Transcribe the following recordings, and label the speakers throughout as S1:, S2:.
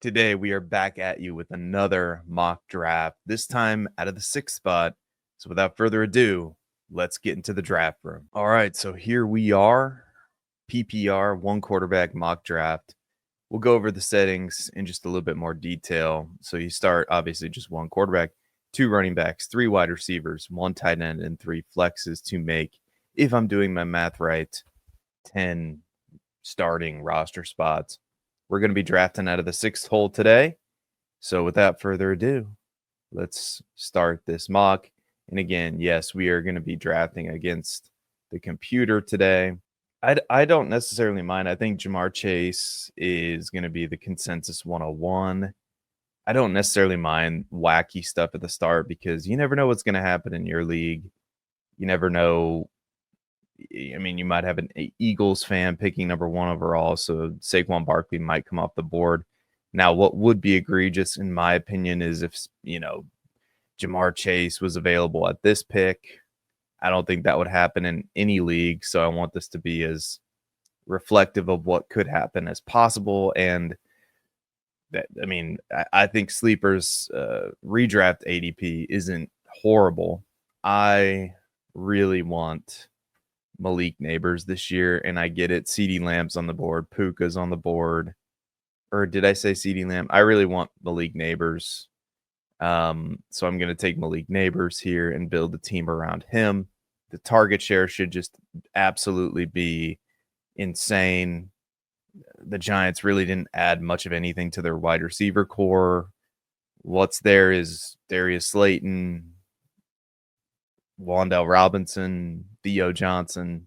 S1: Today, we are back at you with another mock draft, this time out of the 6th spot. So, without further ado, let's get into the draft room. All right, so here we are, PPR, one quarterback mock draft. We'll go over the settings in just a little bit more detail. So, you start obviously just one quarterback, 2 running backs, 3 wide receivers, 1 tight end, and 3 flexes to make, if I'm doing my math right, 10 starting roster spots. We're going to be drafting out of the 6th hole today. So without further ado, let's start this mock. And again, yes, we are going to be drafting against the computer today. I don't necessarily mind. I think Jamar Chase is going to be the consensus 101. I don't necessarily mind wacky stuff at the start because you never know what's going to happen in your league. You never know. I mean, you might have an Eagles fan picking number 1 overall, so Saquon Barkley might come off the board. Now, what would be egregious, in my opinion, is if, Jamar Chase was available at this pick. I don't think that would happen in any league, so I want this to be as reflective of what could happen as possible. And that, I mean, I think Sleeper's redraft ADP isn't horrible. I really want Malik Neighbors this year, and I get it. CeeDee Lamb's on the board, Puka's on the board, or did I say CeeDee Lamb? I really want Malik Neighbors, so I'm going to take Malik Neighbors here and build a team around him. The target share should just absolutely be insane. The Giants really didn't add much of anything to their wide receiver core. What's there is Darius Slayton, Wan'Dale Robinson, Theo Johnson.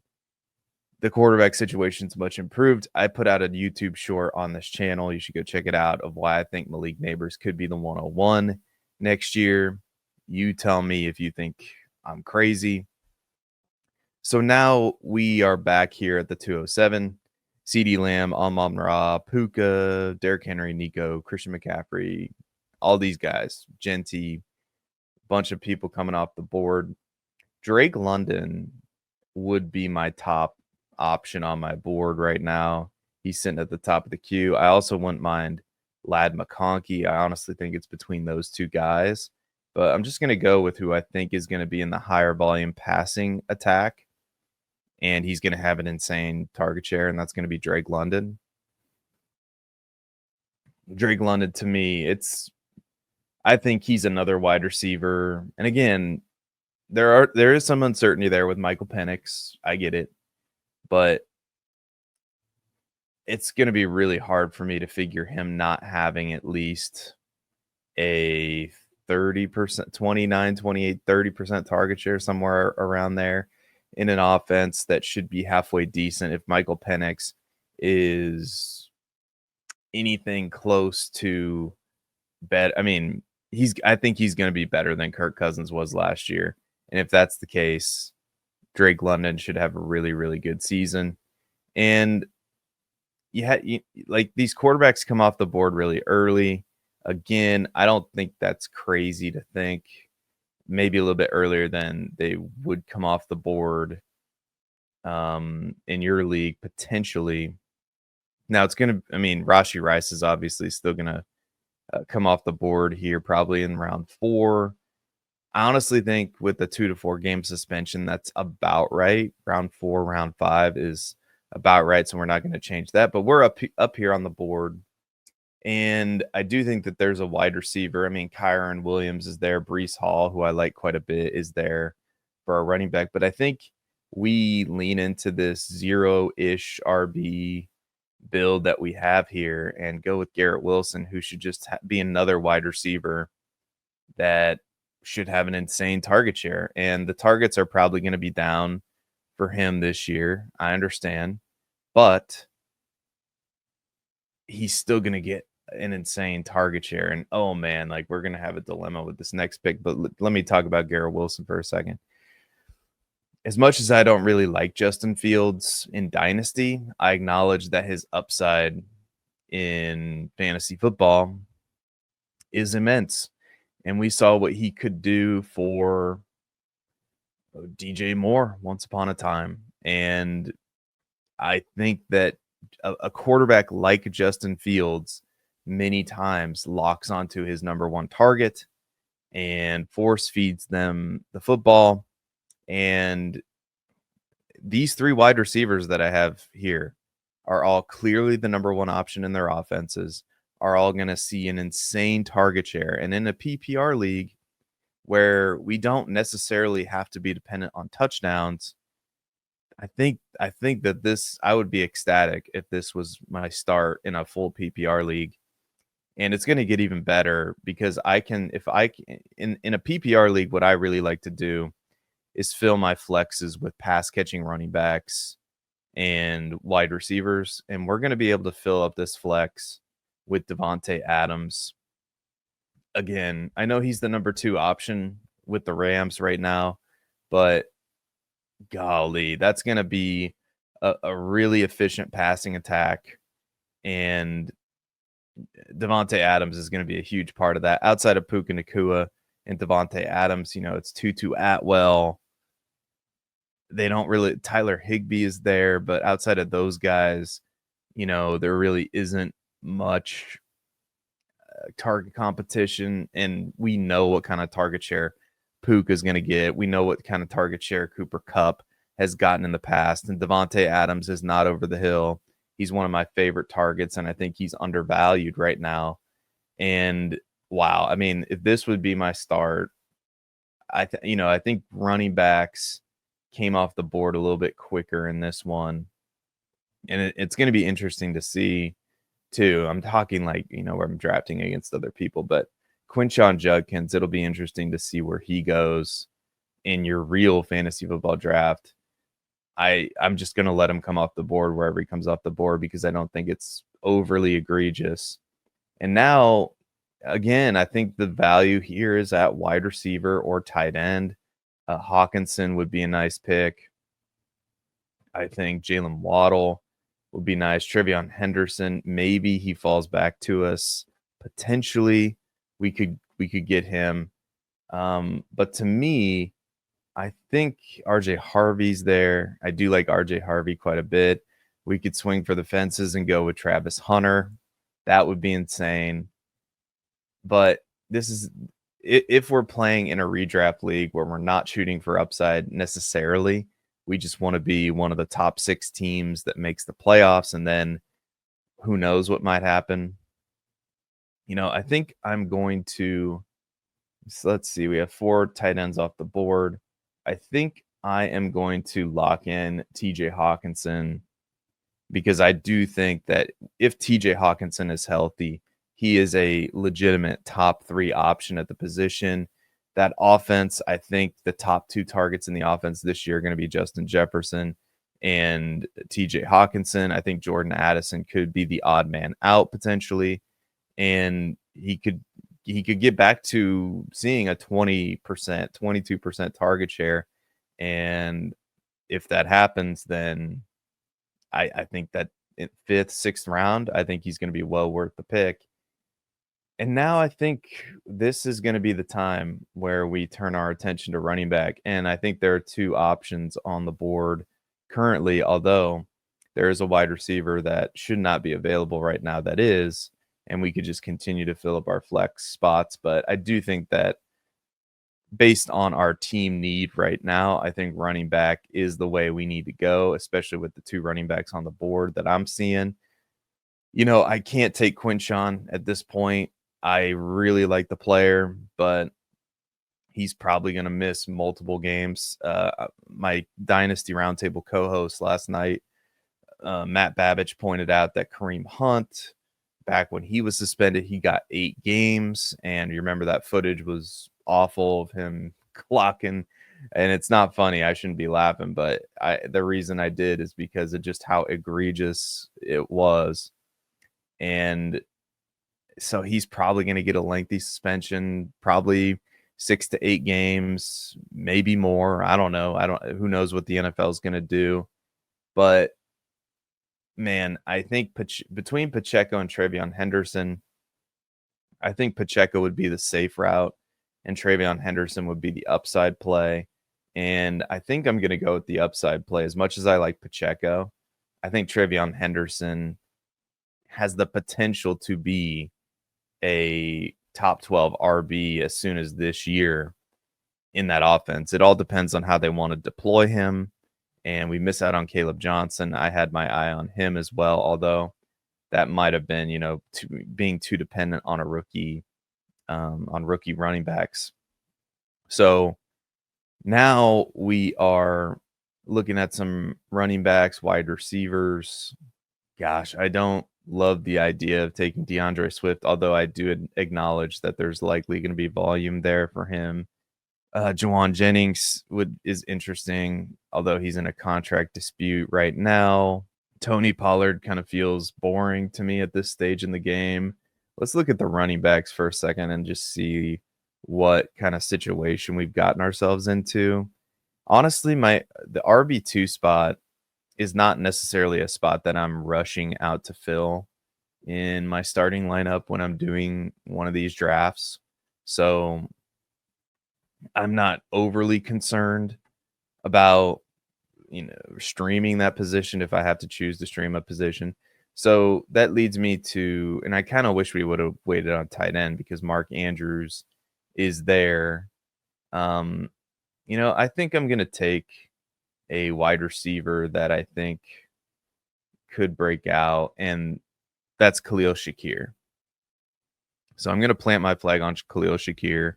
S1: The quarterback situation's much improved. I put out a YouTube short on this channel. You should go check it out, of why I think Malik Neighbors could be the 101 next year. You tell me if you think I'm crazy. So now we are back here at the 207. CeeDee Lamb, Amon-Ra, Puka, Derrick Henry, Nico, Christian McCaffrey, all these guys, Genty, bunch of people coming off the board. Drake London would be my top option on my board right now. He's sitting at the top of the queue. I also wouldn't mind Ladd McConkey. I honestly think it's between those two guys, but I'm just going to go with who I think is going to be in the higher volume passing attack, and he's going to have an insane target share, and that's going to be Drake London. Drake London, to me, I think he's another wide receiver. And again, there is some uncertainty there with Michael Penix. I get it, but it's going to be really hard for me to figure him not having at least a 30%, 29, 28, 30% target share, somewhere around there, in an offense that should be halfway decent. If Michael Penix is anything close to I mean, I think he's going to be better than Kirk Cousins was last year. And if that's the case, Drake London should have a really, really good season. And like, these quarterbacks come off the board really early. Again, I don't think that's crazy to think. Maybe a little bit earlier than they would come off the board in your league, potentially. Now it's going to, Rashee Rice is obviously still going to come off the board here probably in round 4. I honestly think with the 2 to 4 game suspension, that's about right. Round 4, round 5 is about right, so we're not going to change that. But we're up here on the board, and I do think that there's a wide receiver. Kyron Williams is there. Breece Hall, who I like quite a bit, is there for a running back. But I think we lean into this 0-ish RB build that we have here and go with Garrett Wilson, who should just be another wide receiver that should have an insane target share. And the targets are probably going to be down for him this year. I understand, but he's still going to get an insane target share. And oh man, like, we're going to have a dilemma with this next pick. But let me talk about Garrett Wilson for a second. As much as I don't really like Justin Fields in Dynasty, I acknowledge that his upside in fantasy football is immense. And we saw what he could do for DJ Moore once upon a time. And I think that a quarterback like Justin Fields many times locks onto his number one target and force feeds them the football. And these three wide receivers that I have here are all clearly the number one option in their offenses, are all going to see an insane target share. And in a PPR league where we don't necessarily have to be dependent on touchdowns, I think that this I would be ecstatic if this was my start in a full PPR league. And it's going to get even better because I can if I can, in a PPR league, what I really like to do is fill my flexes with pass catching running backs and wide receivers. And we're going to be able to fill up this flex with Devontae Adams. Again, I know he's the number 2 option with the Rams right now, but golly, that's going to be a really efficient passing attack. And Devontae Adams is going to be a huge part of that. Outside of Puka Nacua and Devontae Adams, it's Tutu Atwell. They don't really Tyler Higbee is there, but outside of those guys, there really isn't much target competition, and we know what kind of target share Puka is going to get. We know what kind of target share Cooper Kupp has gotten in the past, and Devontae Adams is not over the hill. He's one of my favorite targets, and I think he's undervalued right now. And wow, I mean, if this would be my start, I think running backs came off the board a little bit quicker in this one. And it's going to be interesting to see, too. I'm talking like, where I'm drafting against other people, but Quinshon Judkins, it'll be interesting to see where he goes in your real fantasy football draft. I'm just going to let him come off the board wherever he comes off the board because I don't think it's overly egregious. And now, again, I think the value here is at wide receiver or tight end. Hawkinson would be a nice pick. I think Jalen Waddle would be nice. Trevion Henderson, maybe he falls back to us. Potentially, we could get him. But to me, I think RJ Harvey's there. I do like RJ Harvey quite a bit. We could swing for the fences and go with Travis Hunter. That would be insane. But this is if we're playing in a redraft league where we're not shooting for upside necessarily, we just want to be one of the top 6 teams that makes the playoffs, and then who knows what might happen. I think I'm going to let's see, we have 4 tight ends off the board. I think I am going to lock in TJ Hawkinson because I do think that if TJ Hawkinson is healthy, he is a legitimate top 3 option at the position. That offense, I think the top 2 targets in the offense this year are going to be Justin Jefferson and TJ Hawkinson. I think Jordan Addison could be the odd man out potentially, and he could get back to seeing a 20%, 22% target share. And if that happens, then I think that in 5th, 6th round, I think he's going to be well worth the pick. And now I think this is going to be the time where we turn our attention to running back. And I think there are 2 options on the board currently, although there is a wide receiver that should not be available right now that is, and we could just continue to fill up our flex spots. But I do think that based on our team need right now, I think running back is the way we need to go, especially with the 2 running backs on the board that I'm seeing. I can't take Quinshon at this point. I really like the player, but he's probably going to miss multiple games. My Dynasty Roundtable co-host last night, Matt Babbage, pointed out that Kareem Hunt, back when he was suspended, he got 8 games. And you remember that footage was awful of him clocking. And it's not funny. I shouldn't be laughing, but the reason I did is because of just how egregious it was. And so he's probably going to get a lengthy suspension, probably 6 to 8 games, maybe more. I don't know. Who knows what the NFL is going to do. But man, I think between Pacheco and Trevion Henderson, I think Pacheco would be the safe route and Trevion Henderson would be the upside play. And I think I'm going to go with the upside play. As much as I like Pacheco, I think Trevion Henderson has the potential to be a top 12 RB as soon as this year in that offense. It all depends on how they want to deploy him. And we miss out on Caleb Johnson. I had my eye on him as well, although that might have been, being too dependent on on rookie running backs. So now we are looking at some running backs, wide receivers. Gosh, I don't love the idea of taking DeAndre Swift, although I do acknowledge that there's likely going to be volume there for him. Juwan Jennings is interesting, although he's in a contract dispute right now. Tony Pollard kind of feels boring to me at this stage in the game. Let's look at the running backs for a second and just see what kind of situation we've gotten ourselves into. Honestly, the RB2 spot is not necessarily a spot that I'm rushing out to fill in my starting lineup when I'm doing one of these drafts. So I'm not overly concerned about streaming that position if I have to choose to stream a position. So that leads me to, and I kind of wish we would have waited on tight end because Mark Andrews is there. I think I'm going to take a wide receiver that I think could break out, and that's Khalil Shakir. So I'm going to plant my flag on Khalil Shakir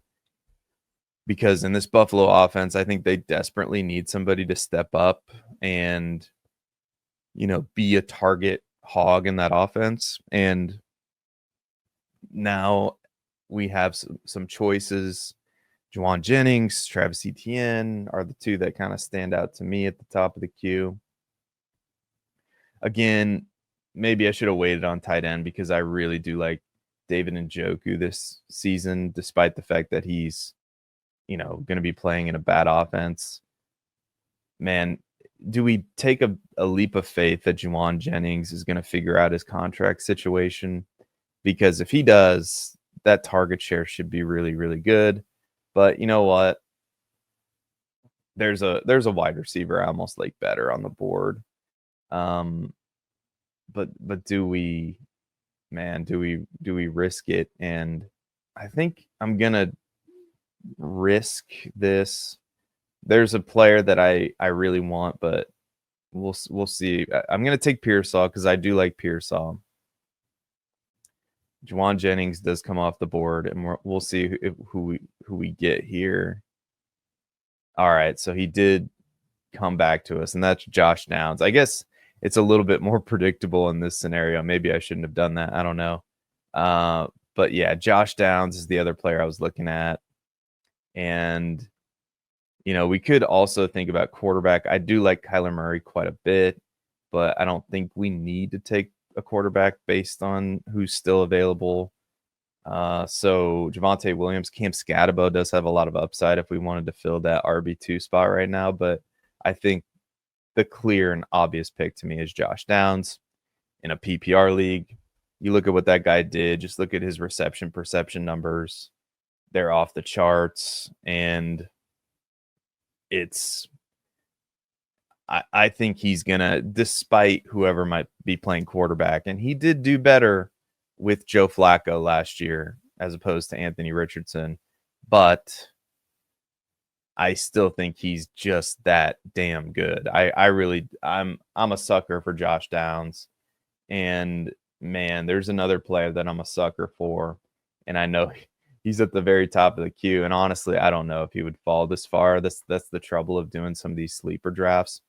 S1: because in this Buffalo offense, I think they desperately need somebody to step up and, be a target hog in that offense. And now we have some choices. Juwan Jennings, Travis Etienne are the two that kind of stand out to me at the top of the queue. Again, maybe I should have waited on tight end because I really do like David Njoku this season, despite the fact that he's, going to be playing in a bad offense. Man, do we take a leap of faith that Juwan Jennings is going to figure out his contract situation? Because if he does, that target share should be really, really good. But you know what? There's a wide receiver I almost like better on the board. But do we risk it? And I think I'm gonna risk this. There's a player that I really want, but we'll see. I'm gonna take Pearsall because I do like Pearsall. Juwan Jennings does come off the board, and we'll see who we get here. All right, so he did come back to us, and that's Josh Downs. I guess it's a little bit more predictable in this scenario. Maybe I shouldn't have done that. I don't know. But yeah, Josh Downs is the other player I was looking at. And, we could also think about quarterback. I do like Kyler Murray quite a bit, but I don't think we need to take a quarterback based on who's still available. So Javonte Williams, Cam Scatabo does have a lot of upside if we wanted to fill that RB2 spot right now. But I think the clear and obvious pick to me is Josh Downs in a PPR league. You look at what that guy did, just look at his reception perception numbers. They're off the charts. And I think he's going to, despite whoever might be playing quarterback, and he did do better with Joe Flacco last year as opposed to Anthony Richardson, but I still think he's just that damn good. I'm a sucker for Josh Downs, and man, there's another player that I'm a sucker for, and I know he's at the very top of the queue, and honestly, I don't know if he would fall this far. That's the trouble of doing some of these sleeper drafts.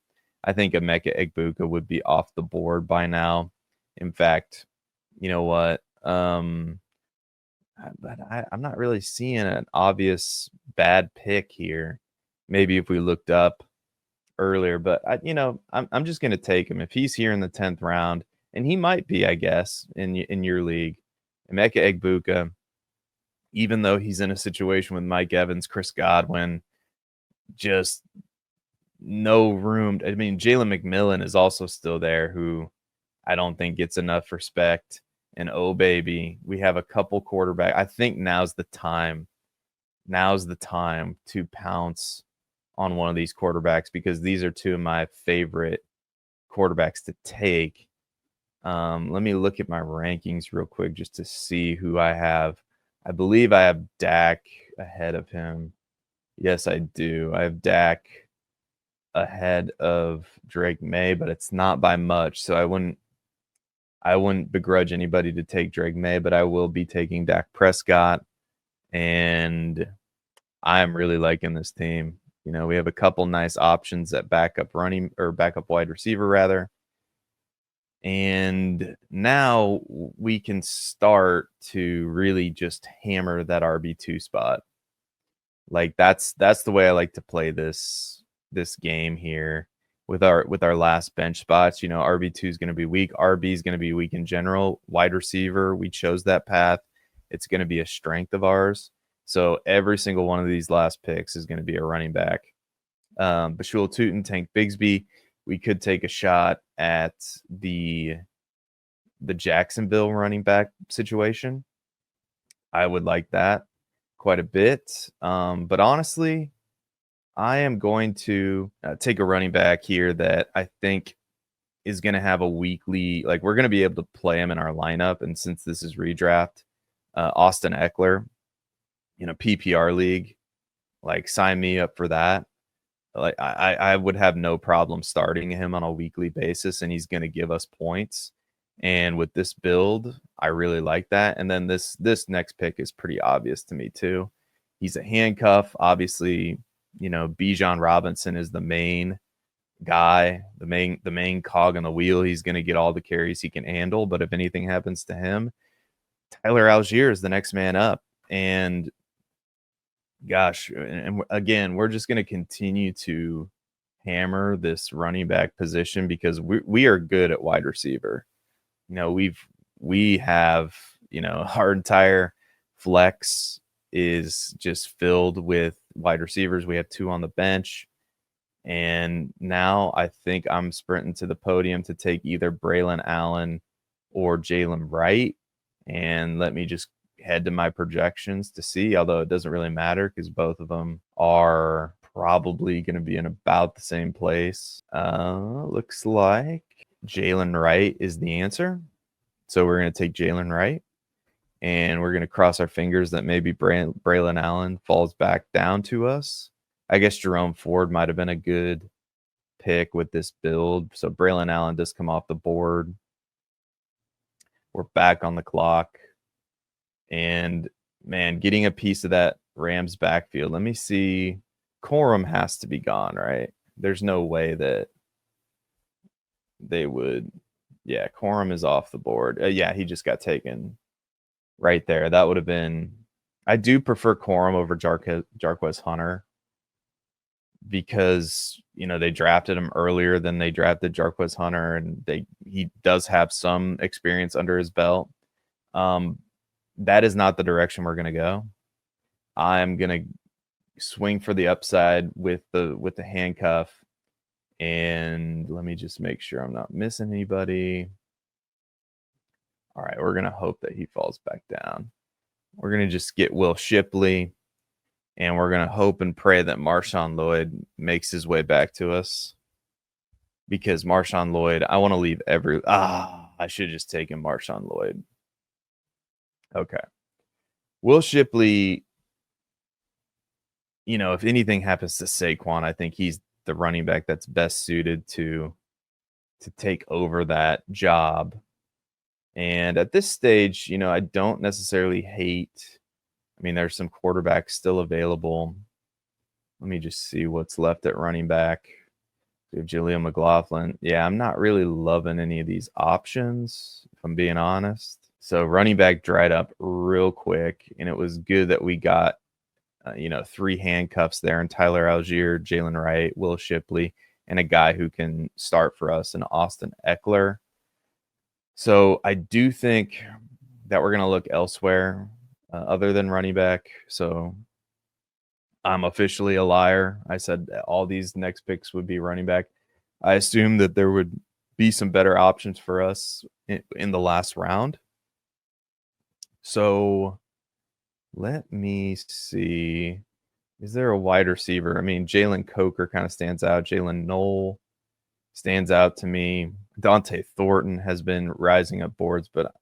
S1: I think Emeka Egbuka would be off the board by now. In fact, you know what? But I'm not really seeing an obvious bad pick here. Maybe if we looked up earlier, but I'm just going to take him if he's here in the 10th round, and he might be, I guess, in your league. Emeka Egbuka, even though he's in a situation with Mike Evans, Chris Godwin, just no room. I mean, Jalen McMillan is also still there, who I don't think gets enough respect. And oh, baby, we have a couple quarterback. I think now's the time. Now's the time to pounce on one of these quarterbacks because these are two of my favorite quarterbacks to take. Let me look at my rankings real quick just to see who I have. I believe I have Dak ahead of him. Yes, I do. I have Dak ahead of Drake May, but it's not by much. So I wouldn't begrudge anybody to take Drake May, but I will be taking Dak Prescott, and I'm really liking this team. You know, we have a couple nice options at backup running or backup wide receiver rather. And now we can start to really just hammer that RB2 spot. Like that's the way I like to play this game here with our last bench spots. You know, RB2 is going to be weak, RB is going to be weak in general. Wide receiver, we chose that path. It's going to be a strength of ours. So every single one of these last picks is going to be a running back. Bashul Tootin, Tank Bigsby. We could take a shot at the Jacksonville running back situation. I would like that quite a bit. But honestly, I am going to take a running back here that I think is going to have a weekly, like we're going to be able to play him in our lineup. And since this is redraft, Austin Eckler in a PPR league, like sign me up for that. Like I would have no problem starting him on a weekly basis, and he's going to give us points. And with this build, I really like that. And then this next pick is pretty obvious to me too. He's a handcuff. Obviously, you know, Bijan Robinson is the main guy, the main cog on the wheel. He's going to get all the carries he can handle. But if anything happens to him, Tyler Algier is the next man up. And gosh, and again, we're just going to continue to hammer this running back position because we are good at wide receiver. You know, we have, you know, our entire flex is just filled with wide receivers. We have 2 on the bench. And now I think I'm sprinting to the podium to take either Braylon Allen or Jalen Wright. And let me just head to my projections to see, although it doesn't really matter because both of them are probably going to be in about the same place. Looks like Jalen Wright is the answer. So we're going to take Jalen Wright, and we're going to cross our fingers that maybe Braylon Allen falls back down to us. I guess Jerome Ford might have been a good pick with this build. So Braylon Allen does come off the board. We're back on the clock. And man, getting a piece of that Rams backfield. Let me see. Corum has to be gone, right? There's no way that they would. Yeah, Corum is off the board. Yeah, he just got taken right there. That would have been. I do prefer Corum over Jarquez Hunter because, you know, they drafted him earlier than they drafted Jarquez Hunter, and he does have some experience under his belt. That is not the direction we're going to go. I'm going to swing for the upside with the handcuff. And let me just make sure I'm not missing anybody. All right, we're going to hope that he falls back down. We're going to just get Will Shipley, and we're going to hope and pray that Marshawn Lloyd makes his way back to us. Because Marshawn Lloyd, I want to leave I should have just taken Marshawn Lloyd. Okay. Will Shipley, you know, if anything happens to Saquon, I think he's the running back that's best suited to take over that job. And at this stage, you know, I don't necessarily hate. I mean, there's some quarterbacks still available. Let me just see what's left at running back. We have Jaleel McLaughlin. Yeah, I'm not really loving any of these options, if I'm being honest. So running back dried up real quick, and it was good that we got, 3 handcuffs there, and Tyler Algier, Jalen Wright, Will Shipley, and a guy who can start for us, and Austin Eckler. So I do think that we're going to look elsewhere other than running back. So I'm officially a liar. I said all these next picks would be running back. I assumed that there would be some better options for us in the last round. So let me see. Is there a wide receiver? I mean, Jalen Coker kind of stands out. Jalen Knoll. stands out to me. Dante Thornton has been rising up boards, but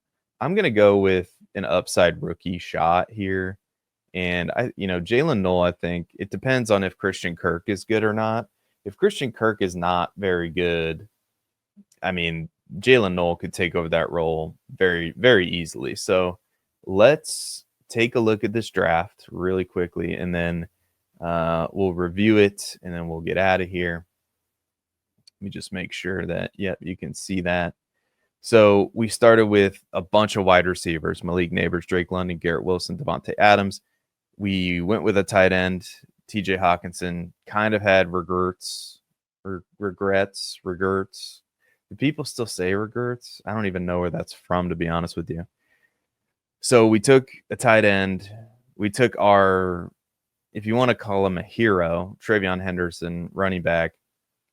S1: I'm going to go with an upside rookie shot here. And Jalen Noel, I think it depends on if Christian Kirk is good or not. If Christian Kirk is not very good, I mean, Jalen Noel could take over that role very, very easily. So let's take a look at this draft really quickly, and then we'll review it, and then we'll get out of here. Let me just make sure that, yep, you can see that. So we started with a bunch of wide receivers: Malik Neighbors, Drake London, Garrett Wilson, Devontae Adams. We went with a tight end, TJ Hawkinson. Kind of had regrets. Do people still say regrets? I don't even know where that's from, to be honest with you. So we took a tight end. We took our, if you want to call him a hero, Travion Henderson, running back.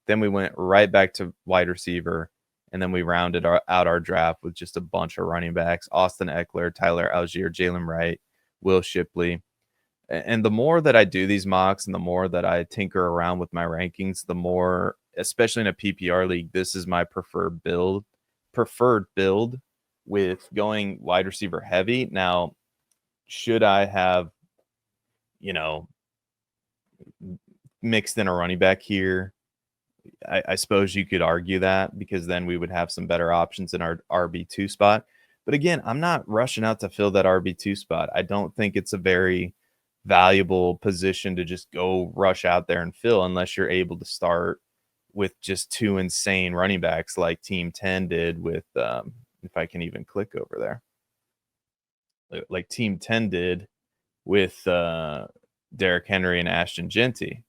S1: Then we went right back to wide receiver, and then we rounded out our draft with just a bunch of running backs: Austin Eckler, Tyler Algier, Jalen Wright, Will Shipley. And the more that I do these mocks and the more that I tinker around with my rankings, the more, especially in a PPR league, this is my preferred build with going wide receiver heavy. Now, should I have, mixed in a running back here? I suppose you could argue that, because then we would have some better options in our RB2 spot. But again, I'm not rushing out to fill that RB2 spot. I don't think it's a very valuable position to just go rush out there and fill, unless you're able to start with just two insane running backs like Team 10 did with, if I can even click over there, like Team 10 did with Derrick Henry and Ashton Genty.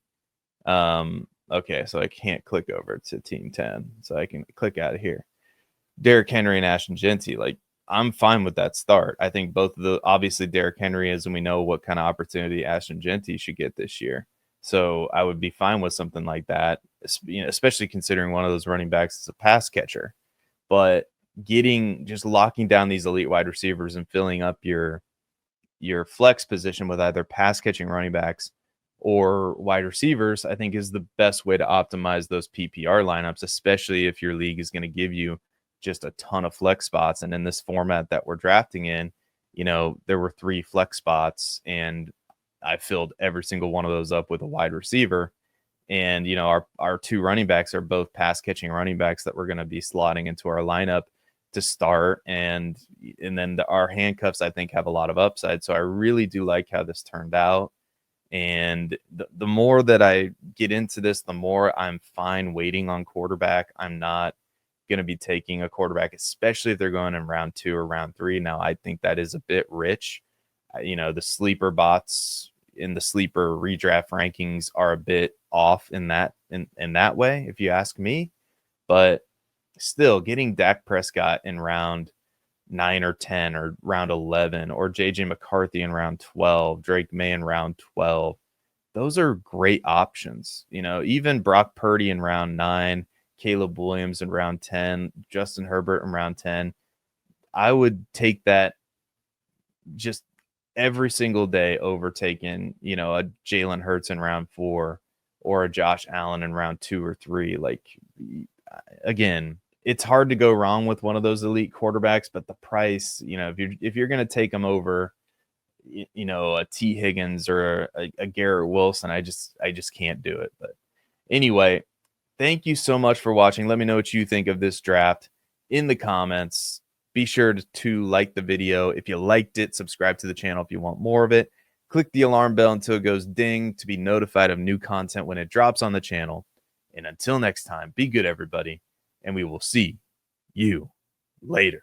S1: Okay, so I can't click over to Team 10, so I can click out of here. Derrick Henry and Ashton Genty, like, I'm fine with that start. I think both of the, obviously Derrick Henry is, and we know what kind of opportunity Ashton Genty should get this year. So I would be fine with something like that, especially considering one of those running backs is a pass catcher. But just locking down these elite wide receivers and filling up your flex position with either pass catching running backs or wide receivers, I think is the best way to optimize those PPR lineups, especially if your league is going to give you just a ton of flex spots. And in this format that we're drafting in, there were 3 flex spots, and I filled every single one of those up with a wide receiver. And, our 2 running backs are both pass catching running backs that we're going to be slotting into our lineup to start. And then our handcuffs, I think, have a lot of upside. So I really do like how this turned out. And the more that I get into this, the more I'm fine waiting on quarterback. I'm not going to be taking a quarterback, especially if they're going in round 2 or round 3. Now, I think that is a bit rich. The sleeper bots in the sleeper redraft rankings are a bit off in that way, if you ask me. But still, getting Dak Prescott in round 9 or 10 or round 11, or JJ McCarthy in round 12, Drake May in round 12, those are great options. Even Brock Purdy in round 9, Caleb Williams in round 10, Justin Herbert in round 10. I would take that just every single day over taking, a Jalen Hurts in round 4 or a Josh Allen in round 2 or 3. Like, again, it's hard to go wrong with one of those elite quarterbacks, but the price, if you're going to take them over, a T Higgins or a Garrett Wilson, I just can't do it. But anyway, thank you so much for watching. Let me know what you think of this draft in the comments. Be sure to like the video. If you liked it, subscribe to the channel if you want more of it. Click the alarm bell until it goes ding to be notified of new content when it drops on the channel. And until next time, be good, everybody, and we will see you later.